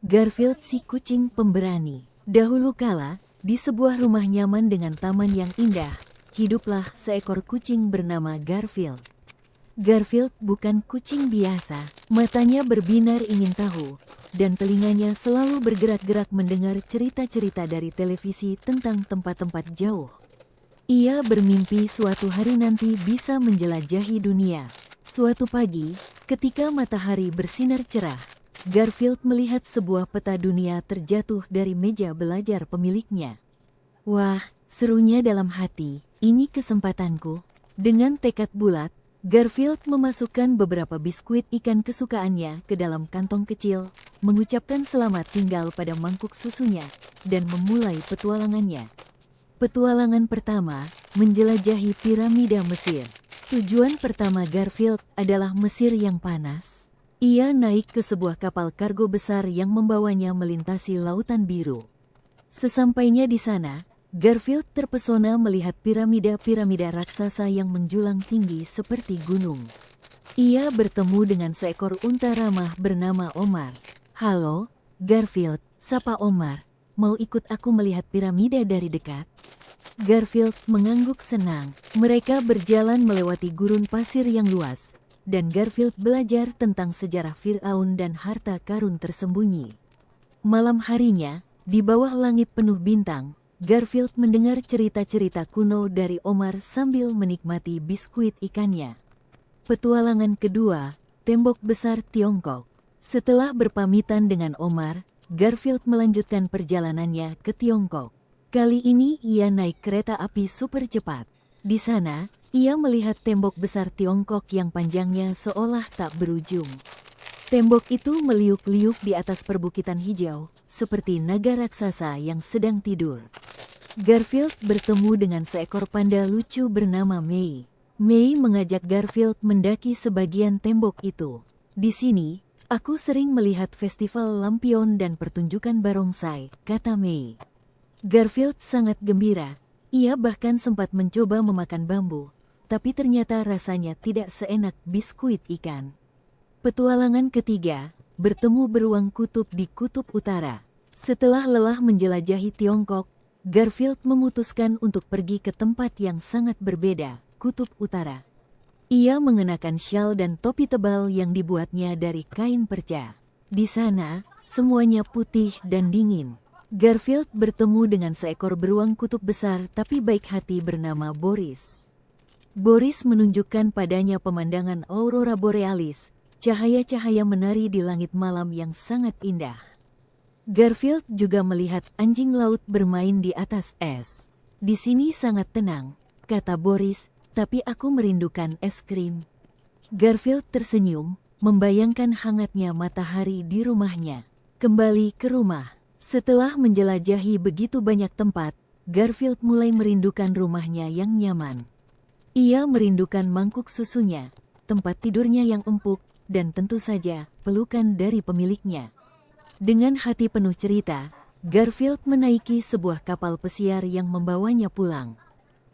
Garfield si kucing pemberani. Dahulu kala, di sebuah rumah nyaman dengan taman yang indah, hiduplah seekor kucing bernama Garfield. Garfield bukan kucing biasa, matanya berbinar ingin tahu, dan telinganya selalu bergerak-gerak mendengar cerita-cerita dari televisi tentang tempat-tempat jauh. Ia bermimpi suatu hari nanti bisa menjelajahi dunia. Suatu pagi, ketika matahari bersinar cerah, Garfield melihat sebuah peta dunia terjatuh dari meja belajar pemiliknya. Wah, serunya dalam hati, ini kesempatanku. Dengan tekad bulat, Garfield memasukkan beberapa biskuit ikan kesukaannya ke dalam kantong kecil, mengucapkan selamat tinggal pada mangkuk susunya, dan memulai petualangannya. Petualangan pertama, menjelajahi piramida Mesir. Tujuan pertama Garfield adalah Mesir yang panas. Ia naik ke sebuah kapal kargo besar yang membawanya melintasi Lautan Biru. Sesampainya di sana, Garfield terpesona melihat piramida-piramida raksasa yang menjulang tinggi seperti gunung. Ia bertemu dengan seekor unta ramah bernama Omar. "Halo, Garfield," sapa Omar. "Mau ikut aku melihat piramida dari dekat?" Garfield mengangguk senang. Mereka berjalan melewati gurun pasir yang luas, dan Garfield belajar tentang sejarah Fir'aun dan harta karun tersembunyi. Malam harinya, di bawah langit penuh bintang, Garfield mendengar cerita-cerita kuno dari Omar sambil menikmati biskuit ikannya. Petualangan kedua, Tembok Besar Tiongkok. Setelah berpamitan dengan Omar, Garfield melanjutkan perjalanannya ke Tiongkok. Kali ini ia naik kereta api super cepat. Di sana, ia melihat tembok besar Tiongkok yang panjangnya seolah tak berujung. Tembok itu meliuk-liuk di atas perbukitan hijau, seperti naga raksasa yang sedang tidur. Garfield bertemu dengan seekor panda lucu bernama Mei. Mei mengajak Garfield mendaki sebagian tembok itu. "Di sini, aku sering melihat festival lampion dan pertunjukan barongsai," kata Mei. Garfield sangat gembira. Ia bahkan sempat mencoba memakan bambu, tapi ternyata rasanya tidak seenak biskuit ikan. Petualangan ketiga, bertemu beruang kutub di Kutub Utara. Setelah lelah menjelajahi Tiongkok, Garfield memutuskan untuk pergi ke tempat yang sangat berbeda, Kutub Utara. Ia mengenakan syal dan topi tebal yang dibuatnya dari kain perca. Di sana, semuanya putih dan dingin. Garfield bertemu dengan seekor beruang kutub besar tapi baik hati bernama Boris. Boris menunjukkan padanya pemandangan aurora borealis, cahaya-cahaya menari di langit malam yang sangat indah. Garfield juga melihat anjing laut bermain di atas es. "Di sini sangat tenang," kata Boris, "tapi aku merindukan es krim." Garfield tersenyum, membayangkan hangatnya matahari di rumahnya. Kembali ke rumah. Setelah menjelajahi begitu banyak tempat, Garfield mulai merindukan rumahnya yang nyaman. Ia merindukan mangkuk susunya, tempat tidurnya yang empuk, dan tentu saja pelukan dari pemiliknya. Dengan hati penuh cerita, Garfield menaiki sebuah kapal pesiar yang membawanya pulang.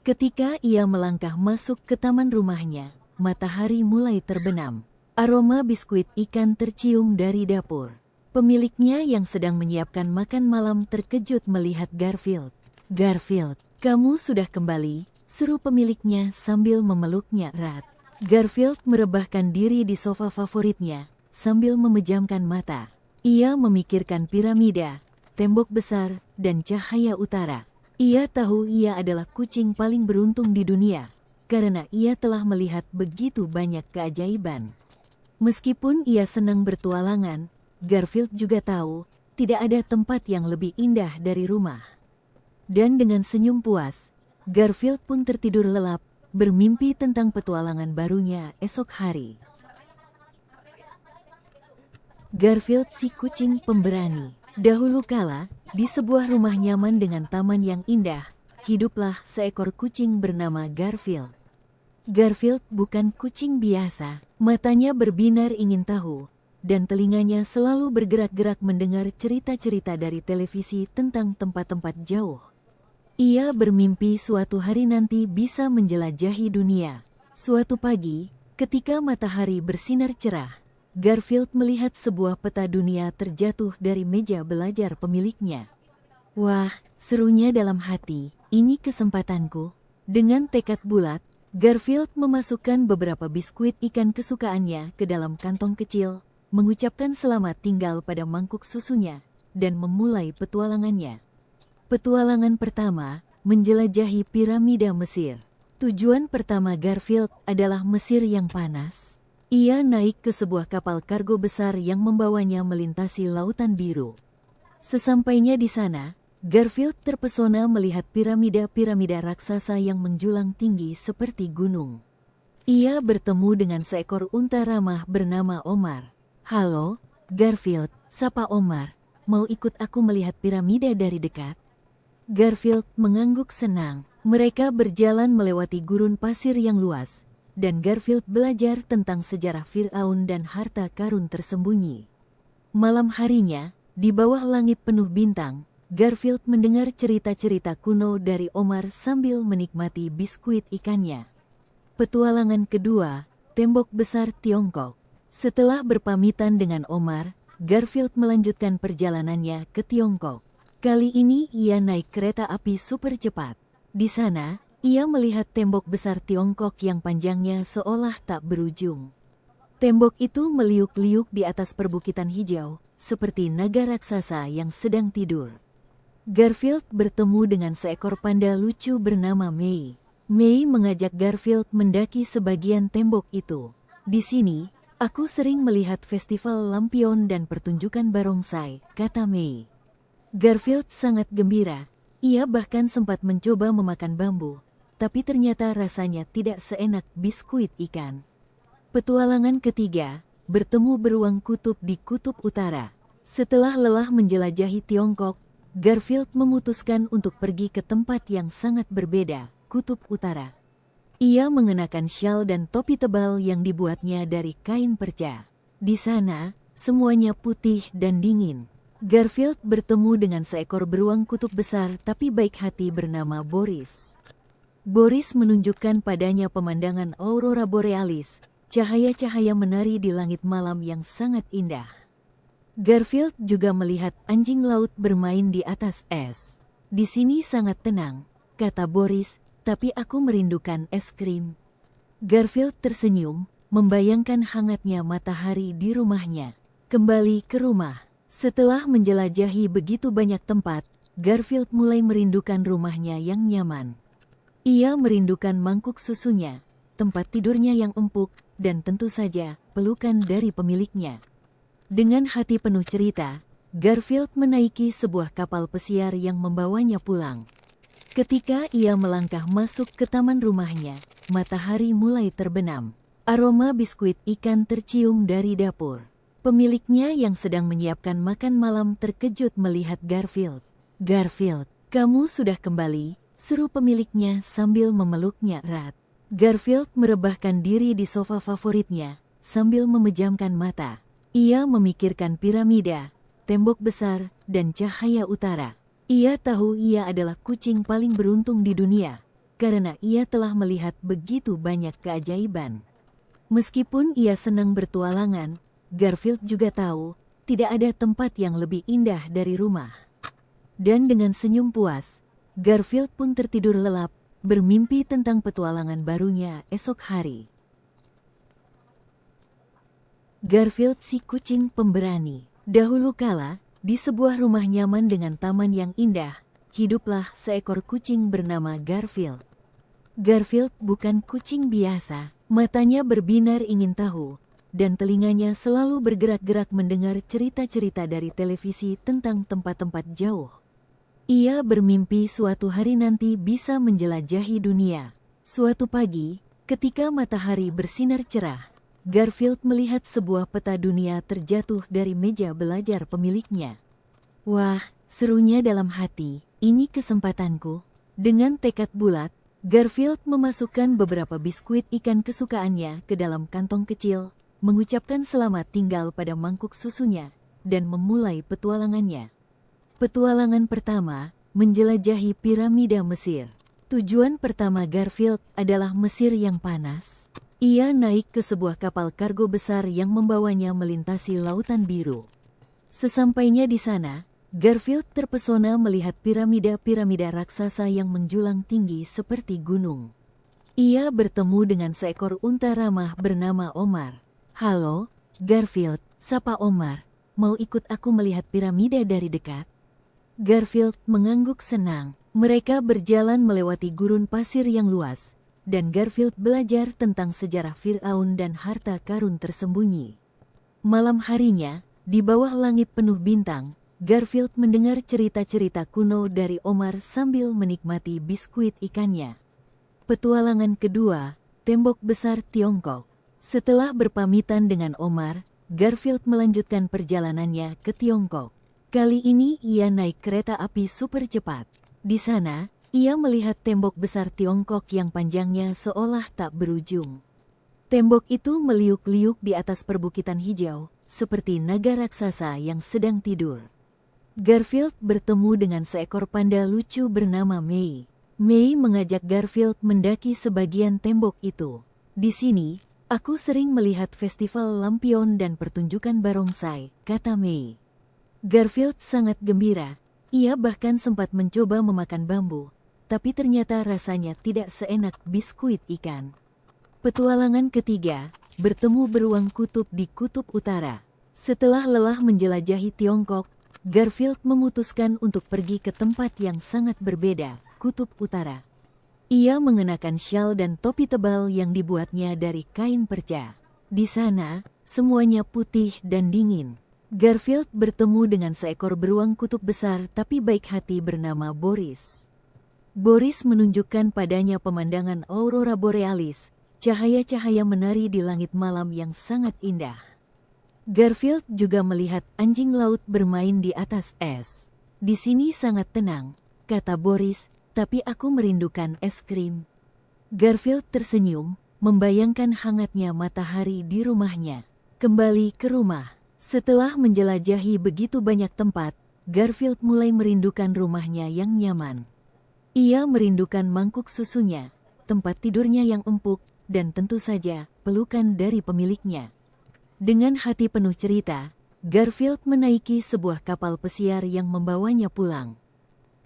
Ketika ia melangkah masuk ke taman rumahnya, matahari mulai terbenam. Aroma biskuit ikan tercium dari dapur. Pemiliknya yang sedang menyiapkan makan malam terkejut melihat Garfield. "Garfield, kamu sudah kembali," seru pemiliknya sambil memeluknya erat. Garfield merebahkan diri di sofa favoritnya, sambil memejamkan mata. Ia memikirkan piramida, tembok besar, dan cahaya utara. Ia tahu ia adalah kucing paling beruntung di dunia, karena ia telah melihat begitu banyak keajaiban. Meskipun ia senang bertualangan, Garfield juga tahu, tidak ada tempat yang lebih indah dari rumah. Dan dengan senyum puas, Garfield pun tertidur lelap, bermimpi tentang petualangan barunya esok hari. Garfield si kucing pemberani. Dahulu kala, di sebuah rumah nyaman dengan taman yang indah, hiduplah seekor kucing bernama Garfield. Garfield bukan kucing biasa, matanya berbinar ingin tahu, dan telinganya selalu bergerak-gerak mendengar cerita-cerita dari televisi tentang tempat-tempat jauh. Ia bermimpi suatu hari nanti bisa menjelajahi dunia. Suatu pagi, ketika matahari bersinar cerah, Garfield melihat sebuah peta dunia terjatuh dari meja belajar pemiliknya. Wah, serunya dalam hati, ini kesempatanku. Dengan tekad bulat, Garfield memasukkan beberapa biskuit ikan kesukaannya ke dalam kantong kecil, mengucapkan selamat tinggal pada mangkuk susunya, dan memulai petualangannya. Petualangan pertama, menjelajahi piramida Mesir. Tujuan pertama Garfield adalah Mesir yang panas. Ia naik ke sebuah kapal kargo besar yang membawanya melintasi lautan biru. Sesampainya di sana, Garfield terpesona melihat piramida-piramida raksasa yang menjulang tinggi seperti gunung. Ia bertemu dengan seekor unta ramah bernama Omar. "Halo, Garfield," sapa Omar. "Mau ikut aku melihat piramida dari dekat?" Garfield mengangguk senang. Mereka berjalan melewati gurun pasir yang luas, dan Garfield belajar tentang sejarah Fir'aun dan harta karun tersembunyi. Malam harinya, di bawah langit penuh bintang, Garfield mendengar cerita-cerita kuno dari Omar sambil menikmati biskuit ikannya. Petualangan kedua, Tembok Besar Tiongkok. Setelah berpamitan dengan Omar, Garfield melanjutkan perjalanannya ke Tiongkok. Kali ini ia naik kereta api super cepat. Di sana, ia melihat tembok besar Tiongkok yang panjangnya seolah tak berujung. Tembok itu meliuk-liuk di atas perbukitan hijau, seperti naga raksasa yang sedang tidur. Garfield bertemu dengan seekor panda lucu bernama Mei. Mei mengajak Garfield mendaki sebagian tembok itu. "Di sini, aku sering melihat festival lampion dan pertunjukan barongsai," kata Mei. Garfield sangat gembira. Ia bahkan sempat mencoba memakan bambu, tapi ternyata rasanya tidak seenak biskuit ikan. Petualangan ketiga, bertemu beruang kutub di kutub utara. Setelah lelah menjelajahi Tiongkok, Garfield memutuskan untuk pergi ke tempat yang sangat berbeda, kutub utara. Ia mengenakan syal dan topi tebal yang dibuatnya dari kain perca. Di sana, semuanya putih dan dingin. Garfield bertemu dengan seekor beruang kutub besar tapi baik hati bernama Boris. Boris menunjukkan padanya pemandangan aurora borealis, cahaya-cahaya menari di langit malam yang sangat indah. Garfield juga melihat anjing laut bermain di atas es. "Di sini sangat tenang," kata Boris, "tapi aku merindukan es krim." Garfield tersenyum, membayangkan hangatnya matahari di rumahnya. Kembali ke rumah. Setelah menjelajahi begitu banyak tempat, Garfield mulai merindukan rumahnya yang nyaman. Ia merindukan mangkuk susunya, tempat tidurnya yang empuk, dan tentu saja pelukan dari pemiliknya. Dengan hati penuh cerita, Garfield menaiki sebuah kapal pesiar yang membawanya pulang. Ketika ia melangkah masuk ke taman rumahnya, matahari mulai terbenam. Aroma biskuit ikan tercium dari dapur. Pemiliknya yang sedang menyiapkan makan malam terkejut melihat Garfield. "Garfield, kamu sudah kembali," seru pemiliknya sambil memeluknya erat. Garfield merebahkan diri di sofa favoritnya, sambil memejamkan mata. Ia memikirkan piramida, tembok besar, dan cahaya utara. Ia tahu ia adalah kucing paling beruntung di dunia, karena ia telah melihat begitu banyak keajaiban. Meskipun ia senang bertualangan, Garfield juga tahu, tidak ada tempat yang lebih indah dari rumah. Dan dengan senyum puas, Garfield pun tertidur lelap, bermimpi tentang petualangan barunya esok hari. Garfield si kucing pemberani. Dahulu kala, di sebuah rumah nyaman dengan taman yang indah, hiduplah seekor kucing bernama Garfield. Garfield bukan kucing biasa, matanya berbinar ingin tahu, dan telinganya selalu bergerak-gerak mendengar cerita-cerita dari televisi tentang tempat-tempat jauh. Ia bermimpi suatu hari nanti bisa menjelajahi dunia. Suatu pagi, ketika matahari bersinar cerah, Garfield melihat sebuah peta dunia terjatuh dari meja belajar pemiliknya. "Wah, serunya dalam hati, ini kesempatanku." Dengan tekad bulat, Garfield memasukkan beberapa biskuit ikan kesukaannya ke dalam kantong kecil, mengucapkan selamat tinggal pada mangkuk susunya, dan memulai petualangannya. Petualangan pertama, menjelajahi piramida Mesir. Tujuan pertama Garfield adalah Mesir yang panas. Ia naik ke sebuah kapal kargo besar yang membawanya melintasi lautan biru. Sesampainya di sana, Garfield terpesona melihat piramida-piramida raksasa yang menjulang tinggi seperti gunung. Ia bertemu dengan seekor unta ramah bernama Omar. "Halo, Garfield," sapa Omar. "Mau ikut aku melihat piramida dari dekat?" Garfield mengangguk senang. Mereka berjalan melewati gurun pasir yang luas, dan Garfield belajar tentang sejarah Fir'aun dan harta karun tersembunyi. Malam harinya, di bawah langit penuh bintang, Garfield mendengar cerita-cerita kuno dari Omar sambil menikmati biskuit ikannya. Petualangan kedua, Tembok Besar Tiongkok. Setelah berpamitan dengan Omar, Garfield melanjutkan perjalanannya ke Tiongkok. Kali ini ia naik kereta api super cepat. Di sana, ia melihat tembok besar Tiongkok yang panjangnya seolah tak berujung. Tembok itu meliuk-liuk di atas perbukitan hijau, seperti naga raksasa yang sedang tidur. Garfield bertemu dengan seekor panda lucu bernama Mei. Mei mengajak Garfield mendaki sebagian tembok itu. "Di sini, aku sering melihat festival lampion dan pertunjukan barongsai," kata Mei. Garfield sangat gembira. Ia bahkan sempat mencoba memakan bambu, tapi ternyata rasanya tidak seenak biskuit ikan. Petualangan ketiga, bertemu beruang kutub di Kutub Utara. Setelah lelah menjelajahi Tiongkok, Garfield memutuskan untuk pergi ke tempat yang sangat berbeda, Kutub Utara. Ia mengenakan syal dan topi tebal yang dibuatnya dari kain perca. Di sana, semuanya putih dan dingin. Garfield bertemu dengan seekor beruang kutub besar tapi baik hati bernama Boris. Boris menunjukkan padanya pemandangan aurora borealis, cahaya-cahaya menari di langit malam yang sangat indah. Garfield juga melihat anjing laut bermain di atas es. "Di sini sangat tenang," kata Boris, "tapi aku merindukan es krim." Garfield tersenyum, membayangkan hangatnya matahari di rumahnya. Kembali ke rumah. Setelah menjelajahi begitu banyak tempat, Garfield mulai merindukan rumahnya yang nyaman. Ia merindukan mangkuk susunya, tempat tidurnya yang empuk, dan tentu saja pelukan dari pemiliknya. Dengan hati penuh cerita, Garfield menaiki sebuah kapal pesiar yang membawanya pulang.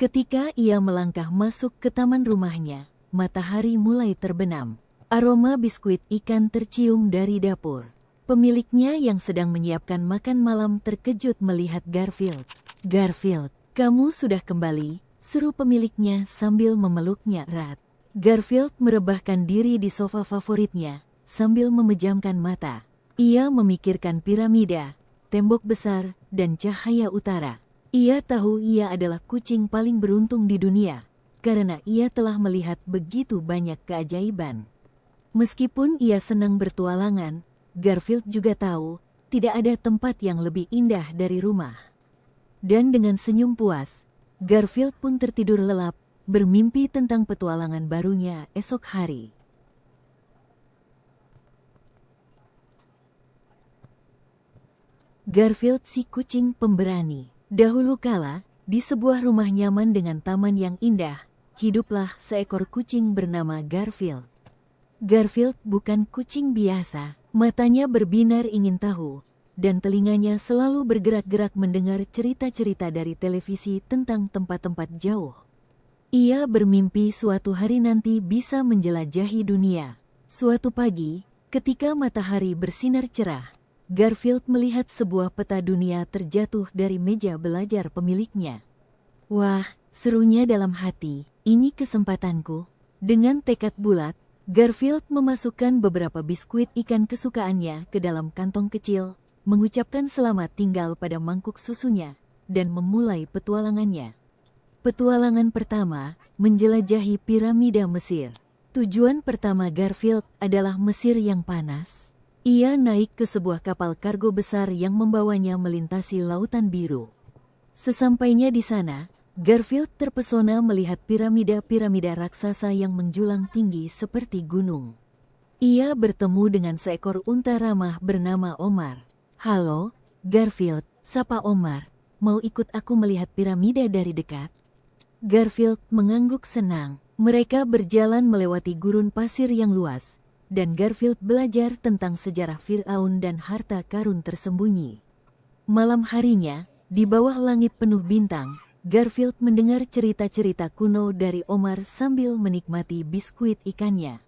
Ketika ia melangkah masuk ke taman rumahnya, matahari mulai terbenam. Aroma biskuit ikan tercium dari dapur. Pemiliknya yang sedang menyiapkan makan malam terkejut melihat Garfield. "Garfield, kamu sudah kembali," seru pemiliknya sambil memeluknya erat. Garfield merebahkan diri di sofa favoritnya, sambil memejamkan mata. Ia memikirkan piramida, tembok besar, dan cahaya utara. Ia tahu ia adalah kucing paling beruntung di dunia, karena ia telah melihat begitu banyak keajaiban. Meskipun ia senang bertualangan, Garfield juga tahu, tidak ada tempat yang lebih indah dari rumah. Dan dengan senyum puas, Garfield pun tertidur lelap, bermimpi tentang petualangan barunya esok hari. Garfield si kucing pemberani. Dahulu kala, di sebuah rumah nyaman dengan taman yang indah, hiduplah seekor kucing bernama Garfield. Garfield bukan kucing biasa. Matanya berbinar ingin tahu, dan telinganya selalu bergerak-gerak mendengar cerita-cerita dari televisi tentang tempat-tempat jauh. Ia bermimpi suatu hari nanti bisa menjelajahi dunia. Suatu pagi, ketika matahari bersinar cerah, Garfield melihat sebuah peta dunia terjatuh dari meja belajar pemiliknya. "Wah," serunya dalam hati, "ini kesempatanku." Dengan tekad bulat, Garfield memasukkan beberapa biskuit ikan kesukaannya ke dalam kantong kecil, mengucapkan selamat tinggal pada mangkuk susunya, dan memulai petualangannya. Petualangan pertama, menjelajahi piramida Mesir. Tujuan pertama Garfield adalah Mesir yang panas. Ia naik ke sebuah kapal kargo besar yang membawanya melintasi lautan biru. Sesampainya di sana, Garfield terpesona melihat piramida-piramida raksasa yang menjulang tinggi seperti gunung. Ia bertemu dengan seekor unta ramah bernama Omar. "Halo, Garfield," sapa Omar. "Mau ikut aku melihat piramida dari dekat?" Garfield mengangguk senang. Mereka berjalan melewati gurun pasir yang luas, dan Garfield belajar tentang sejarah Firaun dan harta karun tersembunyi. Malam harinya, di bawah langit penuh bintang, Garfield mendengar cerita-cerita kuno dari Omar sambil menikmati biskuit ikannya.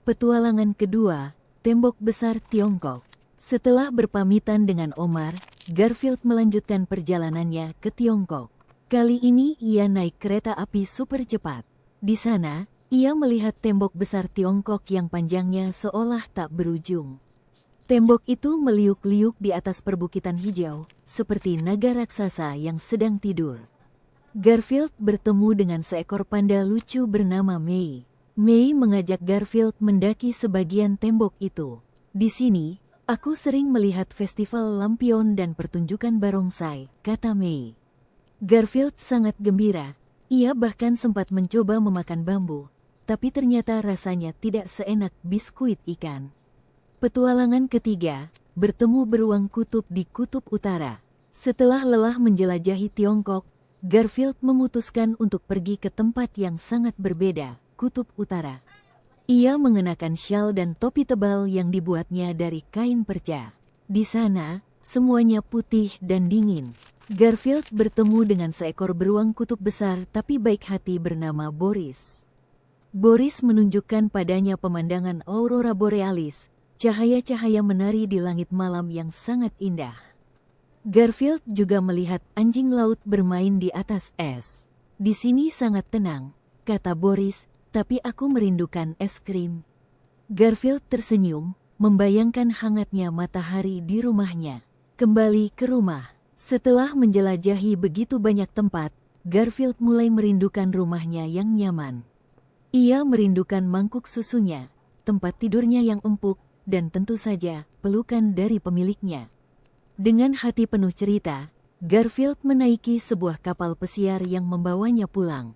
Petualangan kedua, Tembok Besar Tiongkok. Setelah berpamitan dengan Omar, Garfield melanjutkan perjalanannya ke Tiongkok. Kali ini ia naik kereta api super cepat. Di sana, ia melihat tembok besar Tiongkok yang panjangnya seolah tak berujung. Tembok itu meliuk-liuk di atas perbukitan hijau, seperti naga raksasa yang sedang tidur. Garfield bertemu dengan seekor panda lucu bernama Mei. Mei mengajak Garfield mendaki sebagian tembok itu. Di sini, aku sering melihat festival lampion dan pertunjukan barongsai, kata Mei. Garfield sangat gembira. Ia bahkan sempat mencoba memakan bambu, tapi ternyata rasanya tidak seenak biskuit ikan. Petualangan ketiga, bertemu beruang kutub di Kutub Utara. Setelah lelah menjelajahi Tiongkok, Garfield memutuskan untuk pergi ke tempat yang sangat berbeda, Kutub Utara. Ia mengenakan syal dan topi tebal yang dibuatnya dari kain perca. Di sana, semuanya putih dan dingin. Garfield bertemu dengan seekor beruang kutub besar tapi baik hati bernama Boris. Boris menunjukkan padanya pemandangan aurora borealis, cahaya-cahaya menari di langit malam yang sangat indah. Garfield juga melihat anjing laut bermain di atas es. Di sini sangat tenang, kata Boris, tapi aku merindukan es krim. Garfield tersenyum, membayangkan hangatnya matahari di rumahnya. Kembali ke rumah. Setelah menjelajahi begitu banyak tempat, Garfield mulai merindukan rumahnya yang nyaman. Ia merindukan mangkuk susunya, tempat tidurnya yang empuk, dan tentu saja pelukan dari pemiliknya. Dengan hati penuh cerita, Garfield menaiki sebuah kapal pesiar yang membawanya pulang.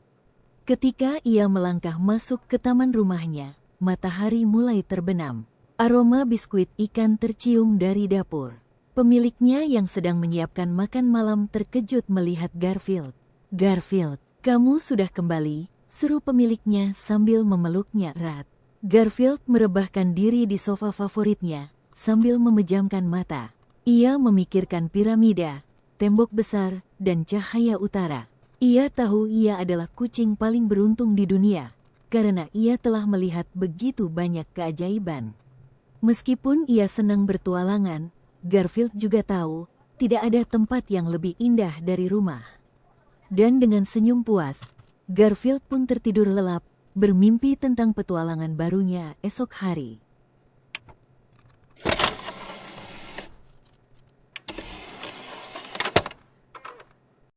Ketika ia melangkah masuk ke taman rumahnya, matahari mulai terbenam. Aroma biskuit ikan tercium dari dapur. Pemiliknya yang sedang menyiapkan makan malam terkejut melihat Garfield. "Garfield, kamu sudah kembali," seru pemiliknya sambil memeluknya erat. Garfield merebahkan diri di sofa favoritnya, sambil memejamkan mata. Ia memikirkan piramida, tembok besar, dan cahaya utara. Ia tahu ia adalah kucing paling beruntung di dunia, karena ia telah melihat begitu banyak keajaiban. Meskipun ia senang bertualangan, Garfield juga tahu, tidak ada tempat yang lebih indah dari rumah. Dan dengan senyum puas, Garfield pun tertidur lelap, bermimpi tentang petualangan barunya esok hari.